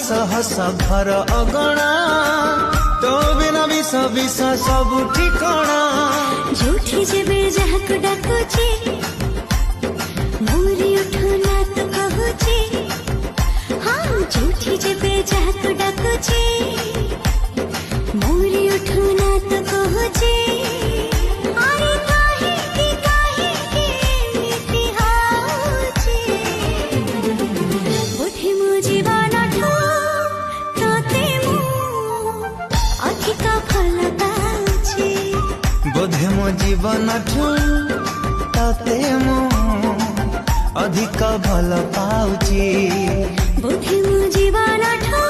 हस हस घर अगणा तो बिना विष विष सब ठिकणा जोठी जेबे जहाक डाकुची मोरी उठो ना तो कहूची हाँ जोठी जेबे जहाक डाकुची मोरी उठो ना तो कहूची अरे काहे की इतिहासी बोधे मो जीवन ठो तोते मो अधिक फल पाउची बोधे मो जीवन ठू ताते मो अधिक भल पाउची बोधे मो जीवन ठो